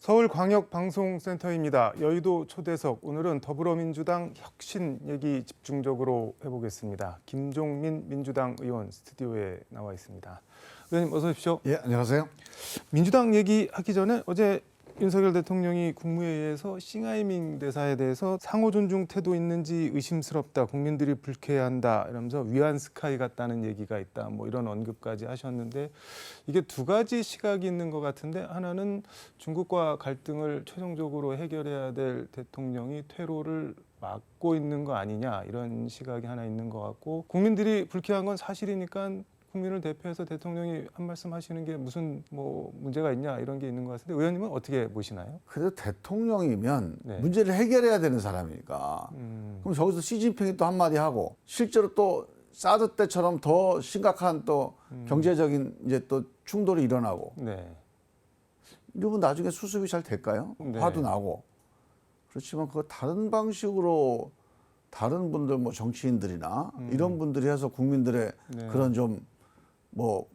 서울광역방송센터입니다. 여의도 초대석, 오늘은 더불어민주당 혁신 얘기 집중적으로 해보겠습니다. 김종민 민주당 의원 스튜디오에 나와 있습니다. 의원님 어서 오십시오. 예, 안녕하세요. 민주당 얘기하기 전에 어제 윤석열 대통령이 국무회의에서 싱하이밍 대사에 대해서 상호 존중 태도 있는지 의심스럽다, 국민들이 불쾌해한다 이러면서 위안 스카이 같다는 얘기가 있다, 뭐 이런 언급까지 하셨는데, 이게 두 가지 시각이 있는 것 같은데, 하나는 중국과 갈등을 최종적으로 해결해야 될 대통령이 퇴로를 막고 있는 거 아니냐, 이런 시각이 하나 있는 것 같고, 국민들이 불쾌한 건 사실이니까 국민을 대표해서 대통령이 한 말씀 하시는 게 무슨 뭐 문제가 있냐, 이런 게 있는 것 같은데, 의원님은 어떻게 보시나요? 그래도 대통령이면 네. 문제를 해결해야 되는 사람이니까 그럼 저기서 시진핑이 또 한마디 하고, 실제로 또 사드 때처럼 더 심각한 또 경제적인 이제 또 충돌이 일어나고, 네. 이러면 나중에 수습이 잘 될까요? 네. 화도 나고. 그렇지만 그거 다른 방식으로 다른 분들, 뭐 정치인들이나 이런 분들이 해서 국민들의 네. 그런 좀 뭐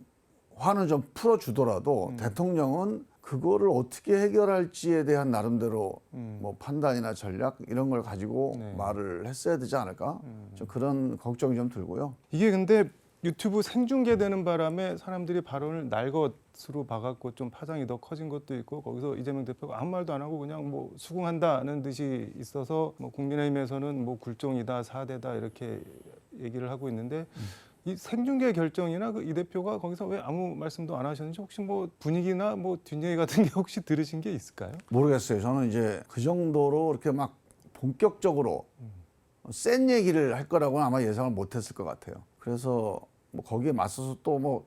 화는 좀 풀어주더라도 대통령은 그거를 어떻게 해결할지에 대한 나름대로 뭐 판단이나 전략 이런 걸 가지고 네. 말을 했어야 되지 않을까? 좀 그런 걱정이 좀 들고요. 이게 근데 유튜브 생중계되는 바람에 사람들이 발언을 날것으로 봐갖고 좀 파장이 더 커진 것도 있고, 거기서 이재명 대표가 아무 말도 안 하고 그냥 뭐 수긍한다는 듯이 있어서, 뭐 국민의힘에서는 뭐 굴종이다, 사대다 이렇게 얘기를 하고 있는데, 이 생중계 결정이나 그 이 대표가 거기서 왜 아무 말씀도 안 하셨는지, 혹시 뭐 분위기나 뭐 뒷얘기 같은 게 혹시 들으신 게 있을까요? 모르겠어요. 저는 이제 그 정도로 이렇게 막 본격적으로 센 얘기를 할 거라고는 아마 예상을 못했을 것 같아요. 그래서 뭐 거기에 맞서서 또 뭐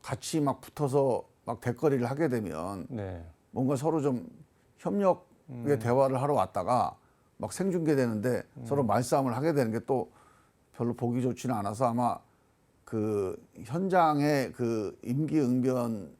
같이 막 붙어서 막 대거리를 하게 되면 네. 뭔가 서로 좀 협력의 대화를 하러 왔다가 막 생중계되는데 서로 말싸움을 하게 되는 게 또 별로 보기 좋지는 않아서, 아마 그 현장의 그 임기응변이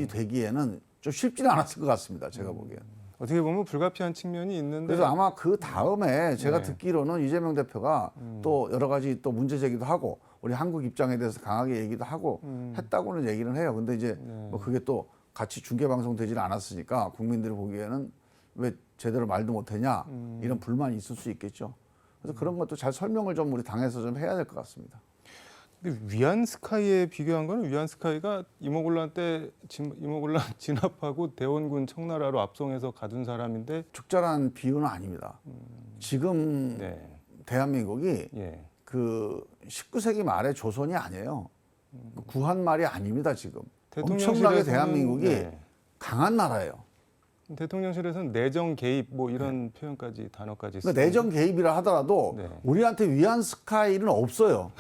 되기에는 좀 쉽지는 않았을 것 같습니다. 제가 보기엔. 어떻게 보면 불가피한 측면이 있는데, 그래서 아마 그 다음에 제가 네. 듣기로는 이재명 대표가 또 여러 가지 또 문제 제기도 하고 우리 한국 입장에 대해서 강하게 얘기도 하고 했다고는 얘기는 해요. 근데 이제 뭐 그게 또 같이 중계 방송 되질 않았으니까 국민들이 보기에는 왜 제대로 말도 못했냐, 이런 불만이 있을 수 있겠죠. 그래서 그런 것도 잘 설명을 좀 우리 당에서 좀 해야 될 것 같습니다. 근데 위안 스카이에 비교한 거는, 위안 스카이가 이모곤란 때 이모곤란 진압하고 대원군 청나라로 압송해서 가둔 사람인데, 적절한 비유는 아닙니다. 지금 네. 대한민국이 예. 그 19세기 말의 조선이 아니에요. 구한 말이 아닙니다. 지금 대통령실에서는, 엄청나게 대한민국이 네. 강한 나라예요. 대통령실에서는 내정 개입 뭐 이런 표현까지, 단어까지 쓰고. 그러니까 내정 개입이라 하더라도 네. 우리한테 위안 스카이는 없어요.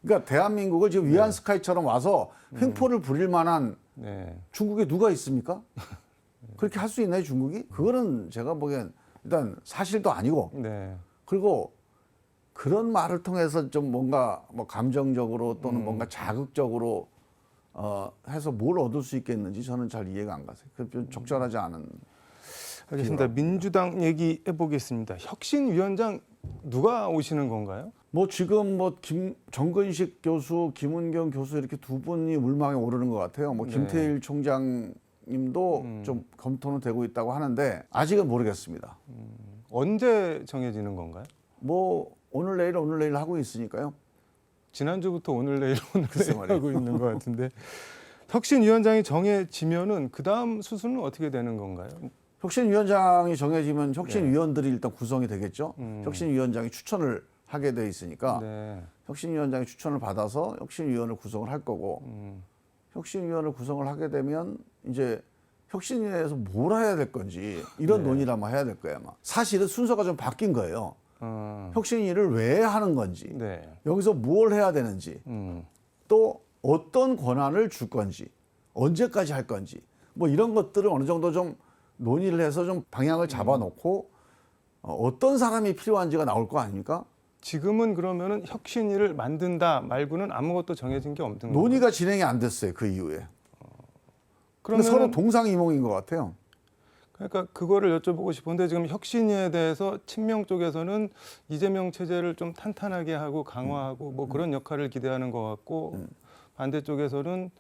그러니까 대한민국을 지금 위안 스카이처럼 와서 횡포를 부릴 만한 네. 중국에 누가 있습니까? 그렇게 할 수 있나요, 중국이? 그거는 제가 보기엔 일단 사실도 아니고, 네. 그리고 그런 말을 통해서 좀 뭔가 뭐 감정적으로 또는 뭔가 자극적으로 해서 뭘 얻을 수 있겠는지 저는 잘 이해가 안 가세요. 좀 적절하지 않은. 알겠습니다. 민주당 얘기해 보겠습니다. 혁신위원장 누가 오시는 건가요? 뭐 지금 뭐 정근식 교수, 김은경 교수 이렇게 두 분이 물망에 오르는 것 같아요. 뭐 네. 김태일 총장님도 좀 검토는 되고 있다고 하는데 아직은 모르겠습니다. 언제 정해지는 건가요? 뭐 오늘 내일 하고 있으니까요. 지난주부터 오늘 내일 글쎄 말이에요. 하고 있는 것 같은데, 혁신위원장이 정해지면은 그 다음 수순은 어떻게 되는 건가요? 혁신위원장이 정해지면 혁신위원들이 일단 구성이 되겠죠. 혁신위원장이 추천을 하게 돼 있으니까 네. 혁신위원장이 추천을 받아서 혁신위원을 구성을 할 거고, 혁신위원을 구성을 하게 되면 이제 혁신위에서 뭘 해야 될 건지 이런 논의를 아마 해야 될 거예요. 아마. 사실은 순서가 좀 바뀐 거예요. 혁신위를 왜 하는 건지, 네. 여기서 뭘 해야 되는지, 또 어떤 권한을 줄 건지, 언제까지 할 건지, 뭐 이런 것들을 어느 정도 좀 논의를 해서 좀 방향을 잡아놓고 어떤 사람이 필요한지가 나올 거 아닙니까? 지금은 그러면은 혁신위를 만든다 말고는 아무것도 정해진 게 없는 거예요. 논의가 진행이 안 됐어요. 그 이후에. 그러면 서로 동상이몽인 것 같아요. 그러니까 그거를 여쭤보고 싶은데, 지금 혁신위에 대해서 친명 쪽에서는 이재명 체제를 좀 탄탄하게 하고 강화하고 뭐 그런 역할을 기대하는 것 같고, 반대 쪽에서는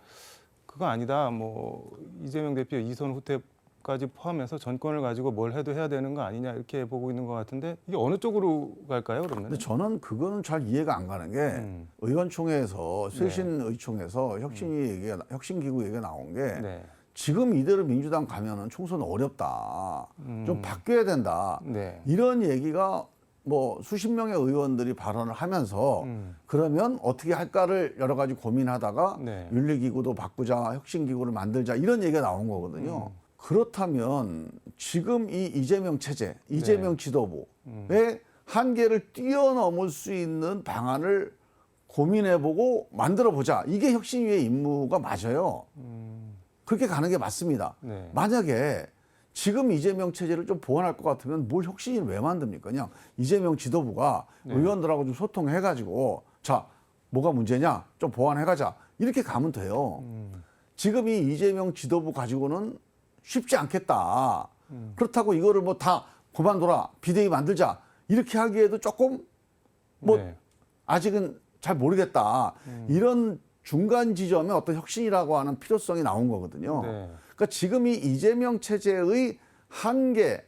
그거 아니다, 뭐 이재명 대표 이선 후퇴 까지 포함해서 전권을 가지고 뭘 해도 해야 되는 거 아니냐 이렇게 보고 있는 것 같은데 이게 어느 쪽으로 갈까요, 그러면? 근데 저는 그거는 잘 이해가 안 가는 게 의원총회에서 쇄신 의총에서 혁신기구 얘기가 나온 게 네. 지금 이대로 민주당 가면은 총선 어렵다. 좀 바뀌어야 된다. 네. 이런 얘기가 뭐 수십 명의 의원들이 발언을 하면서 그러면 어떻게 할까를 여러 가지 고민하다가 네. 윤리기구도 바꾸자, 혁신기구를 만들자 이런 얘기가 나온 거거든요. 그렇다면 지금 이 이재명 체제, 이재명 지도부의 한계를 뛰어넘을 수 있는 방안을 고민해보고 만들어보자. 이게 혁신위의 임무가 맞아요. 그렇게 가는 게 맞습니다. 네. 만약에 지금 이재명 체제를 좀 보완할 것 같으면 뭘 혁신위를 왜 만듭니까? 그냥 이재명 지도부가 의원들하고 좀 소통해가지고 자, 뭐가 문제냐? 좀 보완해가자. 이렇게 가면 돼요. 지금 이 이재명 지도부 가지고는 쉽지 않겠다. 그렇다고 이거를 뭐 다 그만둬라. 비대위 만들자. 이렇게 하기에도 조금 뭐 네. 아직은 잘 모르겠다. 이런 중간 지점에 어떤 혁신이라고 하는 필요성이 나온 거거든요. 네. 그러니까 지금 이 이재명 체제의 한계,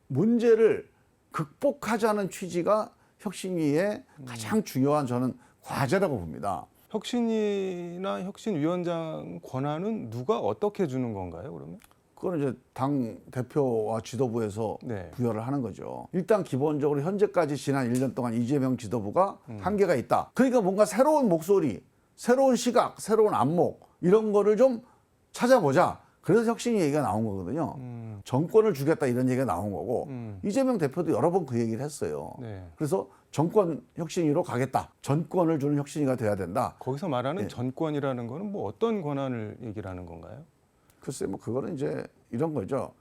문제를 극복하자는 취지가 혁신위의 가장 중요한 저는 과제라고 봅니다. 혁신이나 혁신위원장 권한은 누가 어떻게 주는 건가요, 그러면? 그거는 이제 당 대표와 지도부에서 네. 부여를 하는 거죠. 일단 기본적으로 현재까지 지난 1년 동안 이재명 지도부가 한계가 있다. 그러니까 뭔가 새로운 목소리, 새로운 시각, 새로운 안목 이런 거를 좀 찾아보자. 그래서 혁신이 얘기가 나온 거거든요. 정권을 주겠다 이런 얘기가 나온 거고 이재명 대표도 여러 번 그 얘기를 했어요. 네. 그래서 정권 혁신위로 가겠다. 전권을 주는 혁신위가 돼야 된다. 거기서 말하는 네. 전권이라는 거는 뭐 어떤 권한을 얘기를 하는 건가요? 글쎄 뭐 그거는 이제 이런 거죠.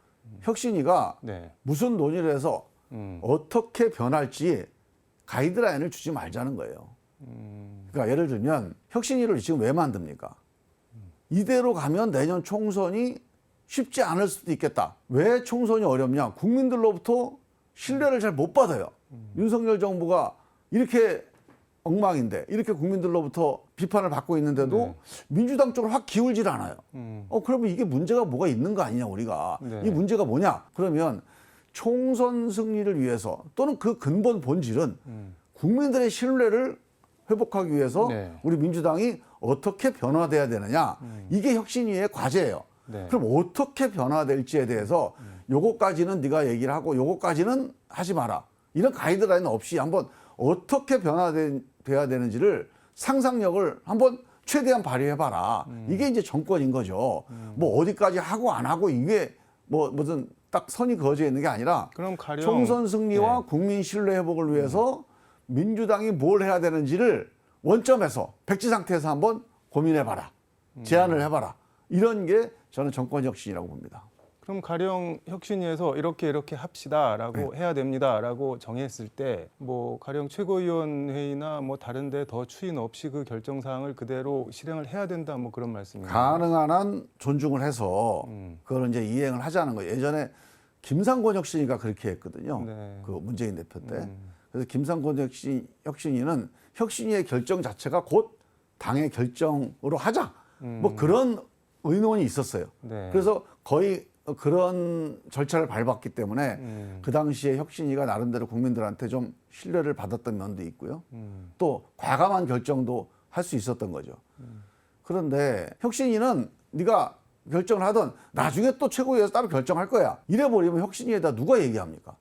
혁신위가 네. 무슨 논의를 해서 어떻게 변할지 가이드라인을 주지 말자는 거예요. 그러니까 예를 들면 혁신위를 지금 왜 만듭니까? 이대로 가면 내년 총선이 쉽지 않을 수도 있겠다. 왜 총선이 어렵냐? 국민들로부터 신뢰를 잘 못 받아요. 윤석열 정부가 이렇게 엉망인데 이렇게 국민들로부터 비판을 받고 있는데도 민주당 쪽으로 확 기울질 않아요. 그러면 이게 문제가 뭐가 있는 거 아니냐 우리가. 네. 이 문제가 뭐냐? 그러면 총선 승리를 위해서 또는 그 근본 본질은 국민들의 신뢰를 회복하기 위해서 네. 우리 민주당이 어떻게 변화돼야 되느냐. 이게 혁신위의 과제예요. 네. 그럼 어떻게 변화될지에 대해서 요거까지는 네가 얘기를 하고 요거까지는 하지 마라. 이런 가이드라인 없이 한번 어떻게 변화돼야 되는지를 상상력을 한번 최대한 발휘해봐라. 이게 이제 정권인 거죠. 뭐 어디까지 하고 안 하고 이게 뭐 무슨 딱 선이 그어져 있는 게 아니라 그럼 가령 총선 승리와 네. 국민 신뢰 회복을 위해서 민주당이 뭘 해야 되는지를 원점에서 백지 상태에서 한번 고민해봐라. 제안을 해봐라. 이런 게 저는 정권 혁신이라고 봅니다. 그럼 가령 혁신위에서 이렇게 합시다라고 해야 됩니다라고 정했을 때 뭐 가령 최고위원회의나 뭐 다른데 더 추인 없이 그 결정 사항을 그대로 실행을 해야 된다 뭐 그런 말씀이에요. 가능한 한 존중을 해서 그걸 이제 이행을 하자는 거예요. 예전에 김상곤 혁신이가 그렇게 했거든요. 네. 그 문재인 대표 때. 그래서 김상곤 혁신위는 혁신위의 결정 자체가 곧 당의 결정으로 하자. 뭐 그런 의논이 있었어요. 네. 그래서 거의 그런 절차를 밟았기 때문에 그 당시에 혁신위가 나름대로 국민들한테 좀 신뢰를 받았던 면도 있고요. 또 과감한 결정도 할 수 있었던 거죠. 그런데 혁신위는 네가 결정을 하던 나중에 또 최고위에서 따로 결정할 거야. 이래버리면 혁신위에다 누가 얘기합니까?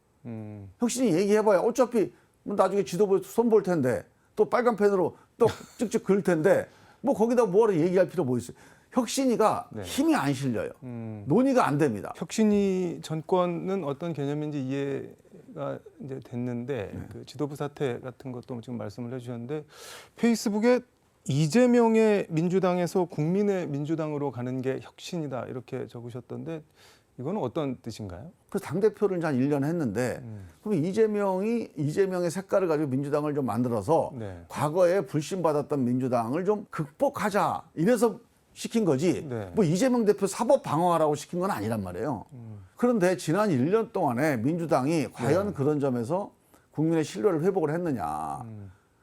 혁신위 얘기해봐야 어차피 뭐 나중에 지도부에 손볼 텐데 또 빨간 펜으로 또 찍찍 그릴 텐데 뭐 거기다 뭐하러 얘기할 필요 뭐 있어요. 혁신위가 네. 힘이 안 실려요. 논의가 안 됩니다. 혁신위 전권은 어떤 개념인지 이해가 이제 됐는데 그 지도부 사태 같은 것도 지금 말씀을 해주셨는데 페이스북에 이재명의 민주당에서 국민의 민주당으로 가는 게 혁신이다 이렇게 적으셨던데 이거는 어떤 뜻인가요? 그래서 당대표를 이제 한 1년 했는데 그럼 이재명의 색깔을 가지고 민주당을 좀 만들어서 네. 과거에 불신받았던 민주당을 좀 극복하자 이래서 시킨 거지 네. 뭐 이재명 대표 사법 방어하라고 시킨 건 아니란 말이에요. 그런데 지난 1년 동안에 민주당이 과연 그런 점에서 국민의 신뢰를 회복을 했느냐.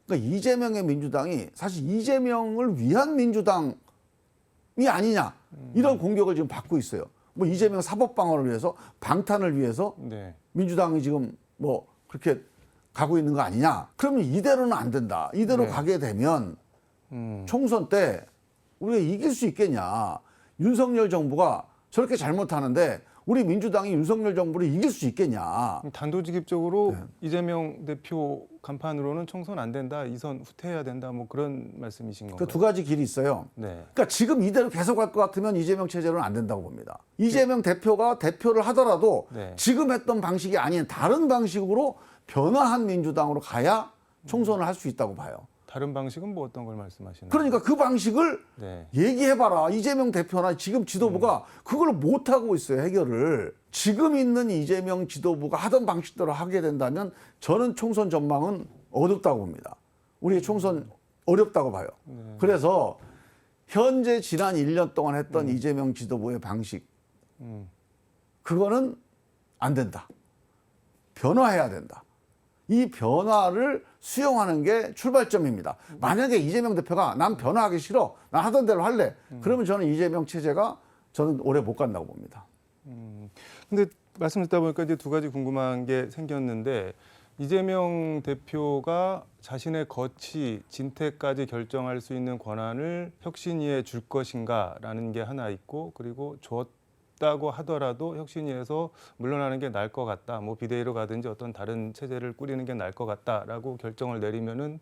그러니까 이재명의 민주당이 사실 이재명을 위한 민주당이 아니냐 이런 공격을 지금 받고 있어요. 뭐 이재명 사법 방어를 위해서 방탄을 위해서 네. 민주당이 지금 뭐 그렇게 가고 있는 거 아니냐? 그러면 이대로는 안 된다. 이대로 네. 가게 되면 총선 때 우리가 이길 수 있겠냐? 윤석열 정부가 저렇게 잘못하는데 우리 민주당이 윤석열 정부를 이길 수 있겠냐? 단도직입적으로 네. 이재명 대표 간판으로는 총선 안 된다, 이선 후퇴해야 된다, 뭐 그런 말씀이신 건가요? 그 두 가지 길이 있어요. 네. 그러니까 지금 이대로 계속 갈 것 같으면 이재명 체제로는 안 된다고 봅니다. 이재명 대표가 대표를 하더라도 네. 지금 했던 방식이 아닌 다른 방식으로 변화한 민주당으로 가야 총선을 할 수 있다고 봐요. 다른 방식은 뭐 어떤 걸 말씀하시나요? 그러니까 그 방식을 네. 얘기해봐라. 이재명 대표나 지금 지도부가 그걸 못하고 있어요, 해결을. 지금 있는 이재명 지도부가 하던 방식대로 하게 된다면 저는 총선 전망은 어렵다고 봅니다. 우리의 총선 어렵다고 봐요. 그래서 현재 지난 1년 동안 했던 이재명 지도부의 방식, 그거는 안 된다. 변화해야 된다. 이 변화를 수용하는 게 출발점입니다. 만약에 이재명 대표가 난 변화하기 싫어, 난 하던 대로 할래, 그러면 저는 이재명 체제가 저는 오래 못 간다고 봅니다. 근데 말씀 듣다 보니까 이제 두 가지 궁금한 게 생겼는데, 이재명 대표가 자신의 거취, 진퇴까지 결정할 수 있는 권한을 혁신위에 줄 것인가라는 게 하나 있고, 그리고 줬다고 하더라도 혁신위에서 물러나는 게 나을 것 같다, 뭐 비대위로 가든지 어떤 다른 체제를 꾸리는 게 나을 것 같다라고 결정을 내리면은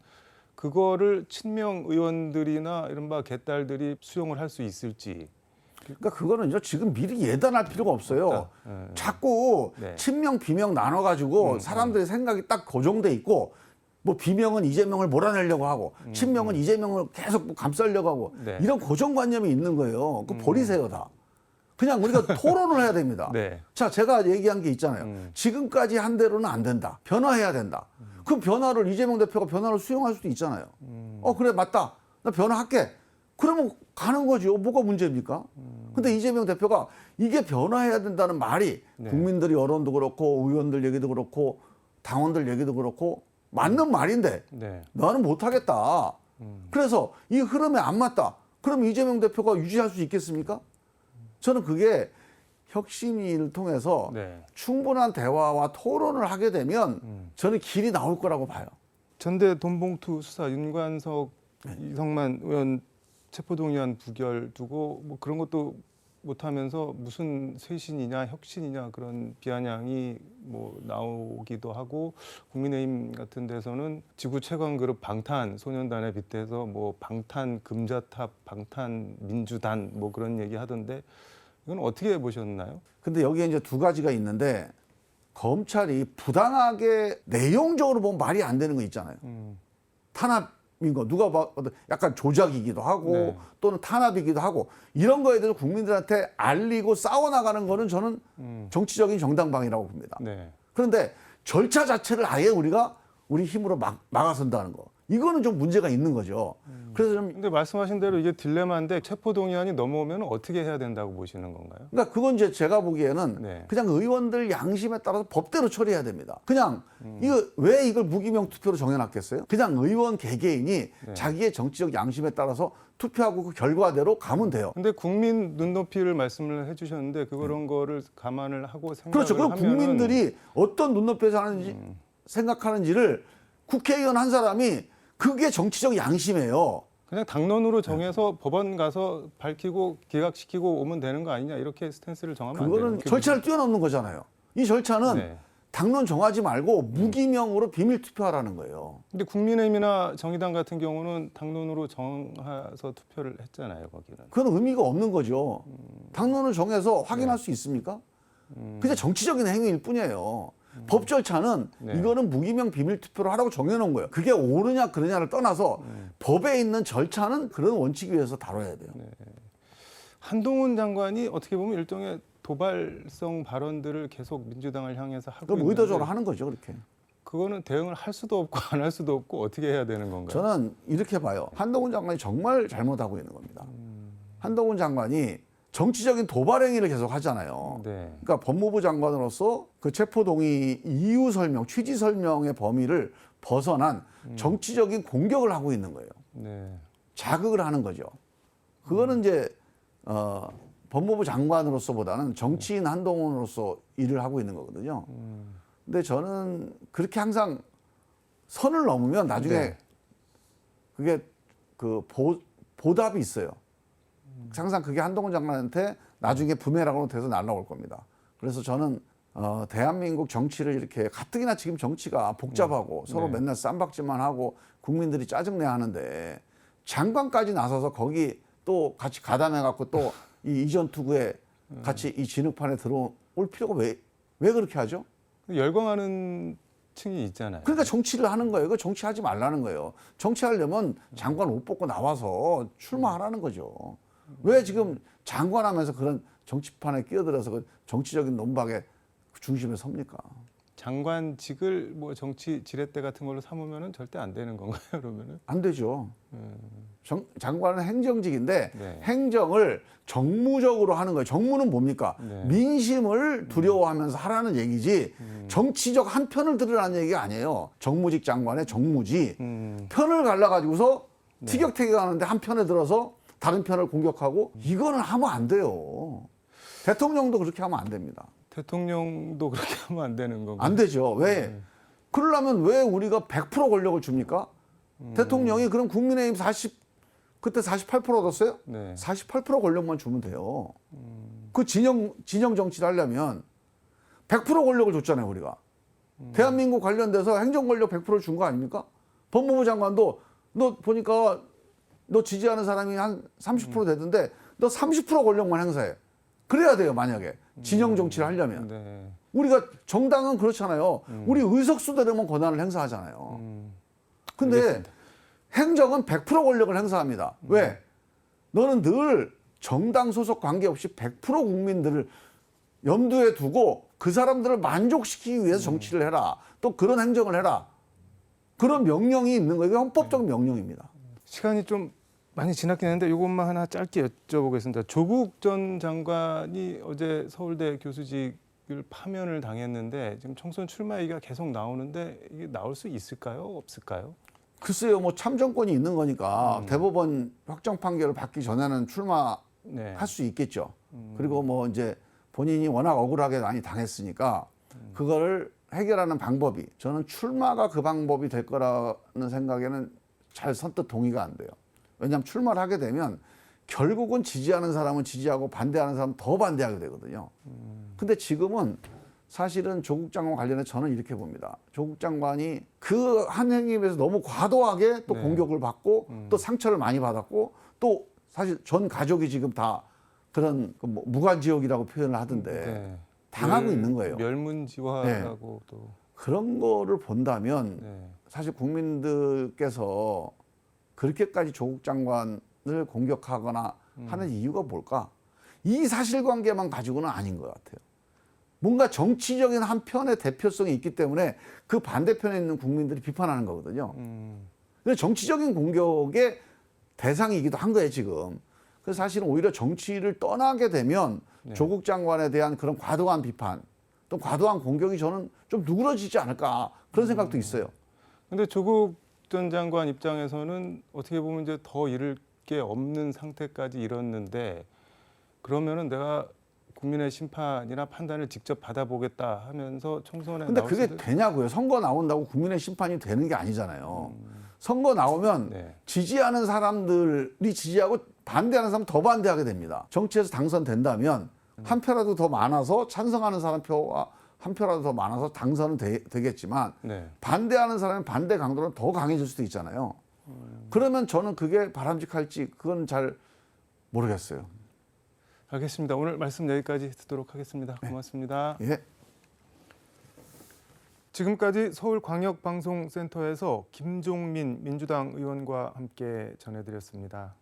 그거를 친명 의원들이나 이른바 개딸들이 수용을 할 수 있을지. 그러니까 그거는 이제 지금 미리 예단할 필요가 없어요. 네. 자꾸 네. 친명 비명 나눠가지고 사람들의 생각이 딱 고정돼 있고, 뭐 비명은 이재명을 몰아내려고 하고 친명은 이재명을 계속 뭐 감싸려고 하고 네. 이런 고정관념이 있는 거예요. 그거 버리세요 다. 그냥 우리가 토론을 해야 됩니다. 네. 자, 제가 얘기한 게 있잖아요. 지금까지 한 대로는 안 된다. 변화해야 된다. 그럼 변화를 이재명 대표가 변화를 수용할 수도 있잖아요. 그래 맞다. 나 변화할게. 그러면 가는 거죠. 뭐가 문제입니까? 근데 이재명 대표가 이게 변화해야 된다는 말이 네. 국민들이 여론도 그렇고 의원들 얘기도 그렇고 당원들 얘기도 그렇고 맞는 말인데 네. 나는 못하겠다. 그래서 이 흐름에 안 맞다. 그럼 이재명 대표가 유지할 수 있겠습니까? 저는 그게 혁신위를 통해서 네. 충분한 대화와 토론을 하게 되면 저는 길이 나올 거라고 봐요. 전대 돈봉투 수사 윤관석, 이성만 의원 체포동의안 부결 두고 뭐 그런 것도 못하면서 무슨 쇄신이냐 혁신이냐 그런 비아냥이 뭐 나오기도 하고, 국민의힘 같은 데서는 지구 최강 그룹 방탄소년단에 빗대서 뭐 방탄 금자탑, 방탄 민주단 뭐 그런 얘기 하던데, 이건 어떻게 보셨나요? 근데 여기에 이제 두 가지가 있는데, 검찰이 부당하게 내용적으로 보면 말이 안 되는 거 있잖아요. 탄압인 거 누가 봐도 약간 조작이기도 하고 네. 또는 탄압이기도 하고, 이런 거에 대해서 국민들한테 알리고 싸워나가는 거는 저는 정치적인 정당방위라고 봅니다. 네. 그런데 절차 자체를 아예 우리가 우리 힘으로 막아선다는 거, 이거는 좀 문제가 있는 거죠. 그래서 좀 근데 말씀하신 대로 이게 딜레마인데, 체포동의안이 넘어오면 어떻게 해야 된다고 보시는 건가요? 그러니까 그건 이제 제가 보기에는 네. 그냥 의원들 양심에 따라서 법대로 처리해야 됩니다. 그냥 이거 왜 이걸 무기명 투표로 정해놨겠어요? 그냥 의원 개개인이 자기의 정치적 양심에 따라서 투표하고 그 결과대로 가면 돼요. 근데 국민 눈높이를 말씀을 해주셨는데, 그런 거를 감안을 하고 생각을 그렇죠. 그럼 하면은 국민들이 어떤 눈높이에서 하는지 생각하는지를 국회의원 한 사람이, 그게 정치적 양심이에요. 그냥 당론으로 정해서 법원 가서 밝히고 기각시키고 오면 되는 거 아니냐, 이렇게 스탠스를 정하면 안 그거는 되는 절차를 뛰어넘는 거잖아요. 이 절차는 네. 당론 정하지 말고 무기명으로 비밀 투표하라는 거예요. 근데 국민의힘이나 정의당 같은 경우는 당론으로 정해서 투표를 했잖아요, 거기는. 그건 의미가 없는 거죠. 당론을 정해서 확인할 수 있습니까? 그냥 정치적인 행위일 뿐이에요. 법 절차는 네. 이거는 무기명 비밀 투표를 하라고 정해놓은 거예요. 그게 옳으냐 그르냐를 떠나서 법에 있는 절차는 그런 원칙에 의해서 다뤄야 돼요. 한동훈 장관이 어떻게 보면 일종의 도발성 발언들을 계속 민주당을 향해서 하고 그럼 있는데, 의도적으로 하는 거죠, 그렇게. 그거는 대응을 할 수도 없고 안 할 수도 없고 어떻게 해야 되는 건가요? 저는 이렇게 봐요. 한동훈 장관이 정말 잘못하고 있는 겁니다. 한동훈 장관이 정치적인 도발 행위를 계속 하잖아요. 네. 그러니까 법무부 장관으로서 그 체포동의 이유 설명, 취지 설명의 범위를 벗어난 정치적인 공격을 하고 있는 거예요. 네. 자극을 하는 거죠. 그거는 이제 법무부 장관으로서보다는 정치인 한동훈으로서 일을 하고 있는 거거든요. 근데 저는 그렇게 항상 선을 넘으면 나중에 네. 그게 그 보답이 있어요. 항상 그게 한동훈 장관한테 나중에 부메랑으로 돼서 날아올 겁니다. 그래서 저는 대한민국 정치를 이렇게 가뜩이나 지금 정치가 복잡하고 서로 네. 맨날 쌈박질만 하고 국민들이 짜증내 하는데 장관까지 나서서 거기 또 같이 가담해 갖고 또 이 이전 투구에 같이 이 진흙판에 들어올 필요가 왜 그렇게 하죠? 열광하는 층이 있잖아요. 그러니까 정치를 하는 거예요. 그 정치하지 말라는 거예요. 정치하려면 장관 옷 벗고 나와서 출마하라는 거죠. 왜 지금 장관하면서 그런 정치판에 끼어들어서 그 정치적인 논박의 중심에 섭니까? 장관직을 뭐 정치 지렛대 같은 걸로 삼으면은 절대 안 되는 건가요? 그러면은? 안 되죠. 장관은 행정직인데 네. 행정을 정무적으로 하는 거예요. 정무는 뭡니까? 네. 민심을 두려워하면서 하라는 얘기지 정치적 한 편을 들으라는 얘기가 아니에요. 정무직 장관의 정무지. 편을 갈라가지고서 티격태격하는데 한 편에 들어서 다른 편을 공격하고 이거는 하면 안 돼요. 대통령도 그렇게 하면 안 됩니다. 대통령도 그렇게 하면 안 되는 건가요? 안 되죠. 왜? 그러려면 왜 우리가 100% 권력을 줍니까? 대통령이 그럼 국민의힘 그때 48% 얻었어요? 네. 48% 권력만 주면 돼요. 그 진영 정치를 하려면 100% 권력을 줬잖아요, 우리가. 대한민국 관련돼서 행정 권력 100% 준 거 아닙니까? 법무부 장관도 너 보니까 너 지지하는 사람이 한 30% 되던데 너 30% 권력만 행사해. 그래야 돼요, 만약에. 진영 정치를 하려면. 네. 우리가 정당은 그렇잖아요. 우리 의석수대로만 권한을 행사하잖아요. 근데 알겠습니다. 행정은 100% 권력을 행사합니다. 왜? 너는 늘 정당 소속 관계없이 100% 국민들을 염두에 두고 그 사람들을 만족시키기 위해서 정치를 해라. 또 그런 행정을 해라. 그런 명령이 있는 거예요. 이게 헌법적 명령입니다. 시간이 좀 많이 지났긴 했는데 이것만 하나 짧게 여쭤보겠습니다. 조국 전 장관이 어제 서울대 교수직을 파면을 당했는데 지금 총선 출마 얘기가 계속 나오는데 이게 나올 수 있을까요? 없을까요? 글쎄요, 뭐 참정권이 있는 거니까 대법원 확정 판결을 받기 전에는 출마할 네. 수 있겠죠. 그리고 뭐 이제 본인이 워낙 억울하게 많이 당했으니까 그거를 해결하는 방법이 저는 출마가 그 방법이 될 거라는 생각에는 잘 선뜻 동의가 안 돼요. 왜냐하면 출마를 하게 되면 결국은 지지하는 사람은 지지하고 반대하는 사람은 더 반대하게 되거든요. 근데 지금은 사실은 조국 장관 관련해 저는 이렇게 봅니다. 조국 장관이 그 한 행위에 비해서 너무 과도하게 또 네. 공격을 받고 또 상처를 많이 받았고 또 사실 전 가족이 지금 다 그런 뭐 무관지역이라고 표현을 하던데 네. 당하고 있는 거예요. 멸문지화라고 또. 그런 거를 본다면 네. 사실 국민들께서 그렇게까지 조국 장관을 공격하거나 하는 이유가 뭘까? 이 사실관계만 가지고는 아닌 것 같아요. 뭔가 정치적인 한 편의 대표성이 있기 때문에 그 반대편에 있는 국민들이 비판하는 거거든요. 근데 정치적인 공격의 대상이기도 한 거예요, 지금. 그래서 사실은 오히려 정치를 떠나게 되면 네. 조국 장관에 대한 그런 과도한 비판, 또 과도한 공격이 저는 좀 누그러지지 않을까 그런 생각도 있어요. 근데 조국 전 장관 입장에서는 어떻게 보면 이제 더 잃을 게 없는 상태까지 이뤘는데 그러면은 내가 국민의 심판이나 판단을 직접 받아보겠다 하면서 총선에 근데 나올 그게 수도- 되냐고요. 선거 나온다고 국민의 심판이 되는 게 아니잖아요. 선거 나오면 네. 지지하는 사람들이 지지하고 반대하는 사람 더 반대하게 됩니다. 정치에서 당선된다면 한 표라도 더 많아서 찬성하는 사람 표와 한 표라도 더 많아서 당선은 되겠지만 네. 반대하는 사람의 반대 강도는 더 강해질 수도 있잖아요. 그러면 저는 그게 바람직할지 그건 잘 모르겠어요. 알겠습니다. 오늘 말씀 여기까지 듣도록 하겠습니다. 고맙습니다. 예. 지금까지 서울광역방송센터에서 김종민 민주당 의원과 함께 전해드렸습니다.